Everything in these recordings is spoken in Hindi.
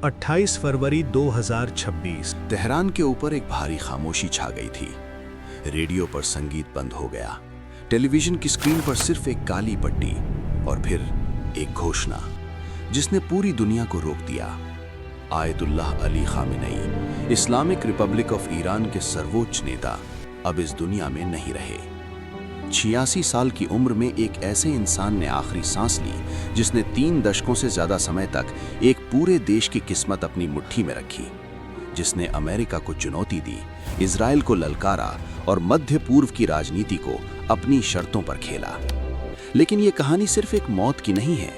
28 फरवरी 2026। तेहरान के ऊपर एक भारी खामोशी छा गई थी। रेडियो पर संगीत बंद हो गया, टेलीविजन की स्क्रीन पर सिर्फ एक काली पट्टी और फिर एक घोषणा जिसने पूरी दुनिया को रोक दिया। Ayatollah Ali Khamenei, Islamic Republic of Iran के सर्वोच्च नेता, अब इस दुनिया में नहीं रहे। 86 साल की उम्र में एक ऐसे इंसान ने आखिरी सांस ली जिसने 3 दशकों से ज्यादा समय तक एक पूरे देश की किस्मत अपनी मुट्ठी में रखी, जिसने अमेरिका को चुनौती दी, इजराइल को ललकारा और मध्य पूर्व की राजनीति को अपनी शर्तों पर खेला। लेकिन ये कहानी सिर्फ एक मौत की नहीं है,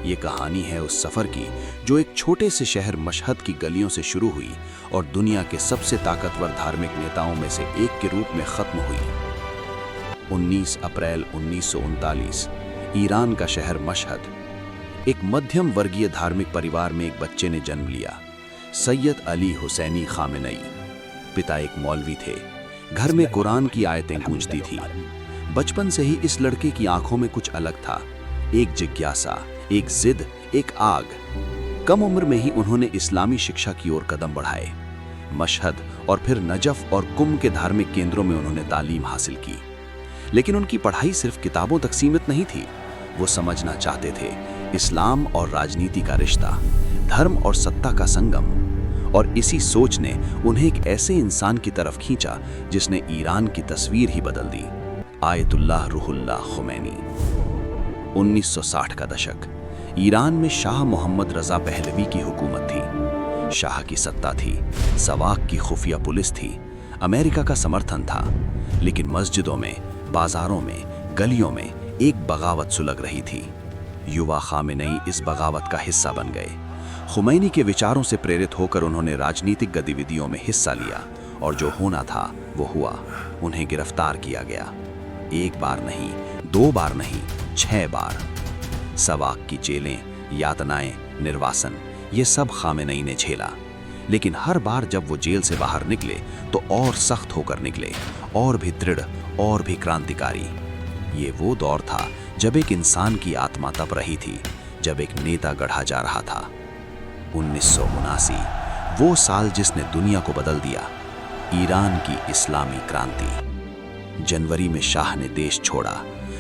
ये कहानी है उस सफर की जो एक छोटे से शहर मशहद की गलियों से शुरू हुई और दुनिया के सबसे ताकतवर धार्मिक नेताओं में से एक के रूप में खत्म हुई। 19 अप्रैल 1939 ईरान का शहर मशहद। एक मध्यम वर्गीय धार्मिक परिवार में एक बच्चे ने जन्म लिया, सैयद अली हुसैनी खामेनेई। पिता एक मौलवी थे। घर में कुरान की आयतें गूंजती थी। बचपन से ही इस लड़के की आंखों में कुछ अलग था, एक जिज्ञासा, एक जिद, एक आग। कम उम्र में ही उन्होंने इस्लामी शिक्षा की ओर कदम बढ़ाए। मशहद और फिर नजफ और कुम के धार्मिक केंद्रों में उन्होंने तालीम हासिल की। लेकिन उनकी पढ़ाई सिर्फ किताबों तक सीमित नहीं थी। वो समझना चाहते थे इस्लाम और राजनीति का रिश्ता, धर्म और सत्ता का संगम। और इसी सोच ने उन्हें एक ऐसे इंसान की तरफ खींचा जिसने ईरान की तस्वीर ही बदल दी, आयतुल्लाह रूहुल्लाह खुमैनी। 1960 का दशक। ईरान में शाह मोहम्मद रजा पहलवी की हुकूमत थी। शाह की सत्ता थी, सवाक की खुफिया पुलिस थी, अमेरिका का समर्थन था। लेकिन मस्जिदों में, बाजारों में, गलियों में एक बगावत सुलग रही थी। युवा खामेनेई इस बगावत का हिस्सा बन गए। खुमैनी के विचारों से प्रेरित होकर उन्होंने राजनीतिक गतिविधियों में हिस्सा लिया और जो होना था वो हुआ। उन्हें गिरफ्तार किया गया। 1 बार नहीं, 2 बार नहीं, 6 बार। सवाक की जेलें, यातनाएं, निर्वासन, ये सब खामेनेई ने झेला। लेकिन हर बार जब वो जेल से बाहर निकले तो और सख्त होकर निकले, और भी दृढ़, और भी क्रांतिकारी। ये वो दौर था जब एक इंसान की आत्मा तप रही थी, जब एक नेता गढ़ा जा रहा था। 1979, वो साल जिसने दुनिया को बदल दिया, ईरान की इस्लामी क्रांति। जनवरी में शाह ने देश छोड़ा,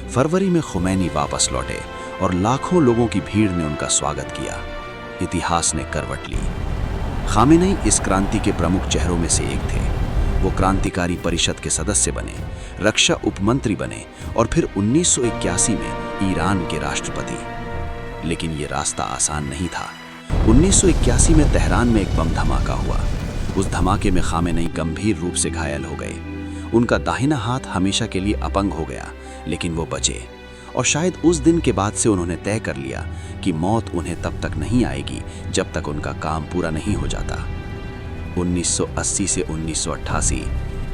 फरवरी में खुमैनी वापस लौटे और लाखों लोगों की भीड़ ने उनका स्वागत किया। इतिहास ने करवट ली। खामेनेई इस क्रांति के प्रमुख चेहरों में से एक थे। वो क्रांतिकारी परिषद के सदस्य बने, रक्षा उपमंत्री बने और फिर 1981 में ईरान के राष्ट्रपति। लेकिन ये रास्ता आसान नहीं था। 1981 में तेहरान में एक बम धमाका हुआ। उस धमाके में खामेनेई गंभीर रूप से घायल हो गए। उनका दाहिना हाथ हमेशा के लिए अपंग हो गया, लेकिन वो बचे। और शायद उस दिन के बाद से उन्होंने तय कर लिया कि मौत उन्हें तब तक नहीं आएगी जब तक उनका काम पूरा नहीं हो जाता। 1980 से 1988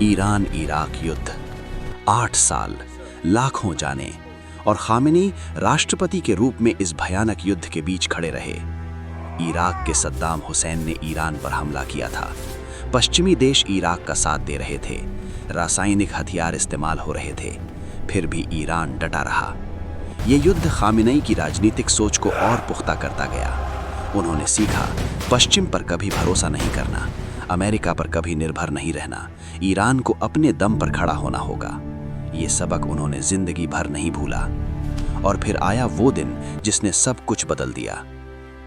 ईरान इराक युद्ध। 8 साल, लाखों जाने, और खामेनेई राष्ट्रपति के रूप में इस भयानक युद्ध के बीच खड़े रहे। इराक के सद्दाम हुसैन ने ईरान पर हमला किया था। पश्चिमी देश इराक का साथ दे रहे थे। रासायनिक हथियार इस्तेमाल हो रहे थे। फिर भी ईरान डटा रहा। ये युद्ध खामेनेई की राजनीतिक सोच को और पुख्ता करता गया। उन्होंने सीखा, पश्चिम पर कभी भरोसा नहीं करना, अमेरिका पर कभी निर्भर नहीं रहना, ईरान को अपने दम पर खड़ा होना होगा। ये सबक उन्होंने जिंदगी भर नहीं भूला। और फिर आया वो दिन जिसने सब कुछ बदल दिया।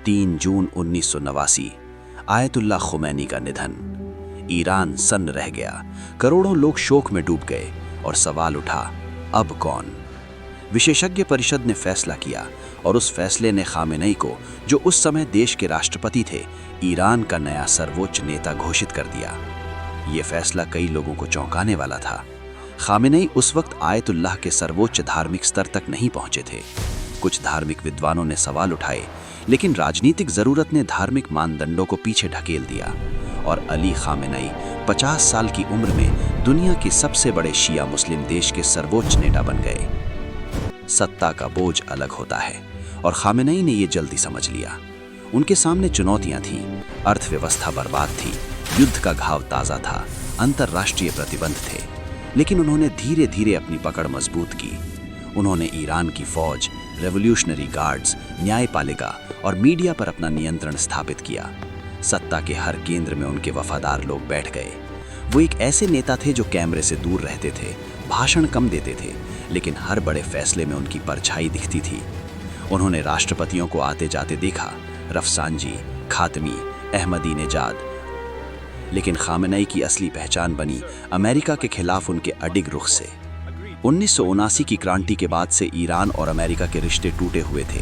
3 जून 1989, आयतुल्लाह खुमैनी का निधन। ईरान सन्न रह गया। करोड़ों लोग शोक में डूब गए और सवाल उठा, अब कौन? विशेषज्ञ परिषद ने फैसला किया और उस फैसले ने खामेनेई को, जो उस समय देश के राष्ट्रपति थे, ईरान का नया सर्वोच्च नेता घोषित कर दिया। ये फैसला कई लोगों को चौंकाने वाला था। खामेनेई उस वक्त आयतुल्लाह के सर्वोच्च धार्मिक स्तर तक नहीं पहुंचे थे। कुछ धार्मिक विद्वानों ने सवाल उठाए, लेकिन राजनीतिक जरूरत ने धार्मिक मानदंडों को पीछे ढकेल दिया और अली खामेनेई 50 साल की उम्र में दुनिया के सबसे बड़े शिया मुस्लिम देश के सर्वोच्च नेता बन गए। सत्ता का बोझ अलग होता है और खामेनेई ने ये जल्दी समझ लिया। उनके सामने चुनौतियां थीं, अर्थव्यवस्था बर्बाद थी, युद्ध का घाव ताज़ा था, अंतर्राष्ट्रीय प्रतिबंध थे। लेकिन उन्होंने धीरे धीरे अपनी पकड़ मजबूत की। उन्होंने ईरान की फौज, रेवोल्यूशनरी गार्ड्स, न्यायपालिका और मीडिया पर अपना नियंत्रण स्थापित किया। सत्ता के हर केंद्र में उनके वफादार लोग बैठ गए। वो एक ऐसे नेता थे जो कैमरे से दूर रहते थे, भाषण कम देते थे, लेकिन हर बड़े फैसले में उनकी परछाई दिखती थी। उन्होंने राष्ट्रपतियों को आते जाते देखा, रफसांजी, खातमी, अहमदीनेजाद, लेकिन खामेनेई की असली पहचान बनी अमेरिका के खिलाफ उनके अडिग रुख से। 1979 की क्रांति के बाद से ईरान और अमेरिका के रिश्ते टूटे हुए थे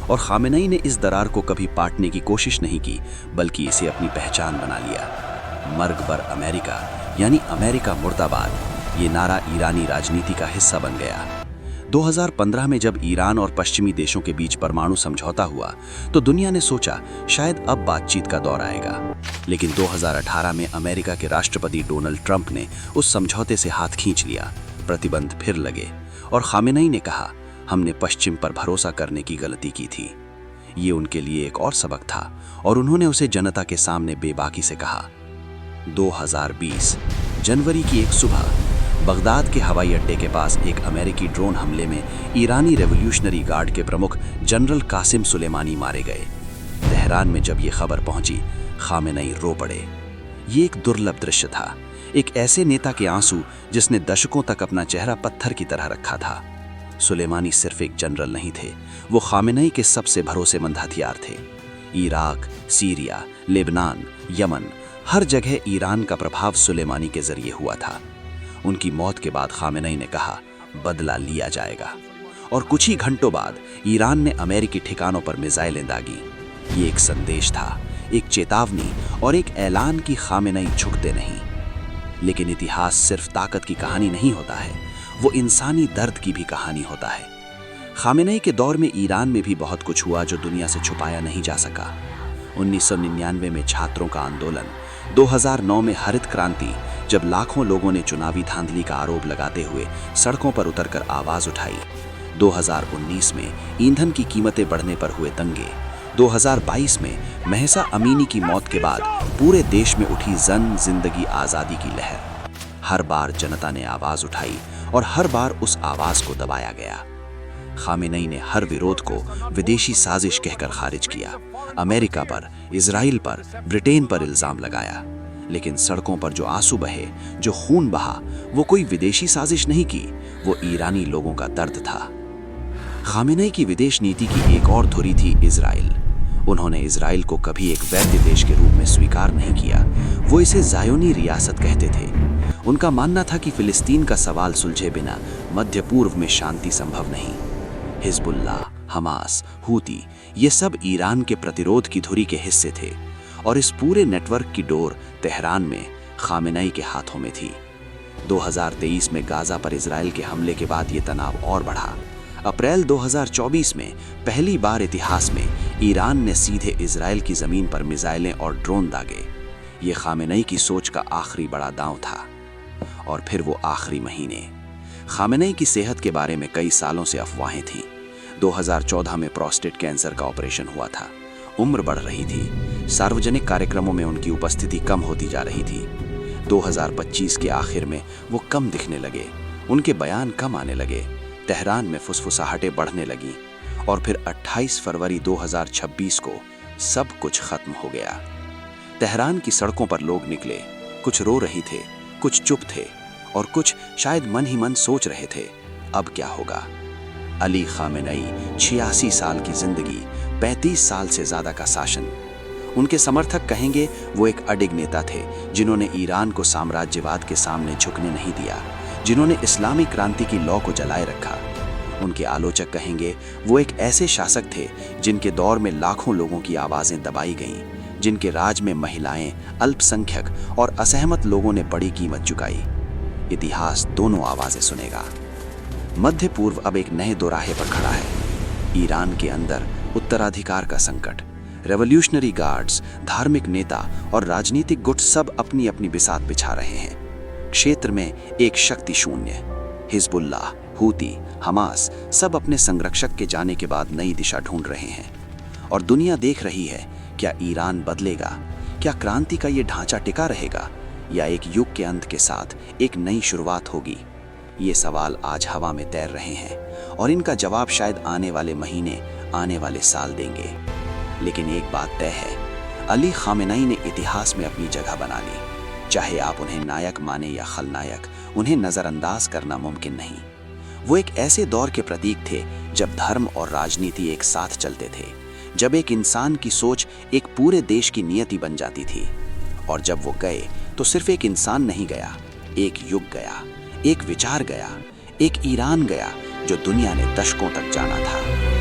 और खामेनेई ने इस दरार को कभी पाटने की कोशिश नहीं की, बल्कि इसे अपनी पहचान बना लिया। मर्ग बर अमेरिका यानी अमेरिका मुर्दाबाद, ये नारा ईरानी राजनीति का हिस्सा बन गया। 2015 में जब ईरान और पश्चिमी देशों के बीच परमाणु समझौता हुआ तो दुनिया ने सोचा शायद अब बातचीत का दौर आएगा, लेकिन 2018 में अमेरिका के राष्ट्रपति डोनाल्ड ट्रंप ने उस समझौते से हाथ खींच लिया। प्रतिबंध फिर लगे और खामेनेई ने कहा, हमने पश्चिम पर भरोसा करने की गलती की थी। ये उनके लिए एक और सबक था और उन्होंने उसे जनता के सामने बेबाकी से कहा। 2020 जनवरी की एक सुबह बगदाद के हवाई अड्डे के पास एक अमेरिकी ड्रोन हमले में ईरानी रेवोल्यूशनरी गार्ड के प्रमुख जनरल कासिम सुलेमानी मारे गए। तेहरान में जब ये खबर पहुंची, खामेनेई रो पड़े। ये एक दुर्लभ दृश्य था, एक ऐसे नेता के आंसू जिसने दशकों तक अपना चेहरा पत्थर की तरह रखा था। सुलेमानी सिर्फ एक जनरल नहीं थे, वो खामेनेई के सबसे भरोसेमंद हथियार थे। इराक, सीरिया, लेबनान, यमन, हर जगह ईरान का प्रभाव सुलेमानी के जरिए हुआ था। उनकी मौत के बाद खामेनेई ने कहा, बदला लिया जाएगा, और कुछ ही घंटों बाद ईरान ने अमेरिकी ठिकानों पर मिसाइलें दागी। ये एक संदेश था, एक चेतावनी और एक ऐलान कि खामेनेई झुकते नहीं। लेकिन इतिहास सिर्फ ताकत की कहानी नहीं होता है, वो इंसानी दर्द की भी कहानी होता है। खामेनेई के दौर में ईरान में भी बहुत कुछ हुआ जो दुनिया से छुपाया नहीं जा सका। 1999 में छात्रों का आंदोलन, 2009 में हरित क्रांति, जब लाखों लोगों ने चुनावी धांधली का आरोप लगाते हुए सड़कों पर उतरकर आवाज उठाई। 2019 में ईंधन की कीमतें बढ़ने पर हुए दंगे। 2022 में महसा अमीनी की मौत के बाद पूरे देश में उठी जन जिंदगी आज़ादी की लहर। हर बार जनता ने आवाज उठाई और हर बार उस आवाज को दबाया गया। खामेनेई ने हर विरोध को विदेशी साजिश कहकर खारिज किया। अमेरिका पर, इजराइल पर, ब्रिटेन पर इल्जाम लगाया, लेकिन सड़कों पर जो आंसू बहे, जो खून बहा, वो कोई विदेशी साजिश नहीं की, वो ईरानी लोगों का दर्द था। खामेनेई की विदेश नीति की एक और धुरी थी इजराइल। उन्होंने इजराइल को कभी एक वैध देश के रूप में स्वीकार नहीं किया, वो इसे ज़ायोनी रियासत कहते थे। उनका मानना था कि फिलिस्तीन का सवाल सुलझे बिना मध्य पूर्व में शांति संभव नहीं। हिजबुल्लाह, हमास, हूती, ये सब ईरान के प्रतिरोध की धुरी के हिस्से थे और इस पूरे नेटवर्क की डोर तेहरान में खामेनेई के हाथों में थी। 2023 में गाजा पर इजराइल के हमले के बाद ये तनाव और बढ़ा। अप्रैल 2024 में पहली बार इतिहास में ईरान ने सीधे इजराइल की ज़मीन पर मिसाइलें और ड्रोन दागे। ये खामेनेई की सोच का आखिरी बड़ा दांव था। और फिर वो आखिरी महीने, खामेनेई की सेहत के बारे में कई सालों से अफवाहें थीं। 2014 में प्रोस्टेट कैंसर का ऑपरेशन हुआ था। उम्र बढ़ रही थी, सार्वजनिक कार्यक्रमों में उनकी उपस्थिति कम होती जा रही थी। 2025 के आखिर में वो कम दिखने लगे, उनके बयान कम आने लगे, तेहरान में फुसफुसाहटें बढ़ने लगीं और फिर 28 फरवरी 2026 को सब कुछ खत्म हो गया। तेहरान की सड़कों पर लोग निकले, कुछ रो रहे थे, कुछ चुप थे और कुछ शायद मन ही मन सोच रहे थे, अब क्या होगा। अली खामेनेई, 86 साल की जिंदगी, 35 साल से ज्यादा का शासन। उनके समर्थक कहेंगे वो एक अडिग नेता थे जिन्होंने ईरान को साम्राज्यवाद के सामने झुकने नहीं दिया, जिन्होंने इस्लामी क्रांति की लौ को जलाए रखा। उनके आलोचक कहेंगे वो एक ऐसे शासक थे जिनके दौर में लाखों लोगों की आवाजें दबाई गईं, जिनके राज में महिलाएं, अल्पसंख्यक और असहमत लोगों ने बड़ी कीमत चुकाई। इतिहास दोनों आवाजें सुनेगा। मध्य पूर्व अब एक नए दोराहे पर खड़ा है। ईरान के अंदर उत्तराधिकार का संकट, रेवोल्यूशनरी गार्ड्स, धार्मिक नेता और राजनीतिक गुट सब अपनी अपनी बिसात बिछा रहे हैं। क्षेत्र में एक शक्ति शून्य, हिजबुल्लाह, हूती, हमास सब अपने संरक्षक के जाने के बाद नई दिशा ढूंढ रहे हैं और दुनिया देख रही है, क्या ईरान बदलेगा? क्या क्रांति का ये ढांचा टिका रहेगा या एक युग के अंत के साथ एक नई शुरुआत होगी? ये सवाल आज हवा में तैर रहे हैं और इनका जवाब शायद आने वाले महीने, आने वाले साल देंगे। लेकिन एक बात तय है, अली खामेनेई ने इतिहास में अपनी जगह बना ली। चाहे आप उन्हें नायक माने या खलनायक, उन्हें नज़रअंदाज करना मुमकिन नहीं। वो एक ऐसे दौर के प्रतीक थे जब धर्म और राजनीति एक साथ चलते थे, जब एक इंसान की सोच एक पूरे देश की नियति बन जाती थी। और जब वो गए तो सिर्फ एक इंसान नहीं गया, एक युग गया, एक विचार गया, एक ईरान गया जो दुनिया ने दशकों तक जाना था।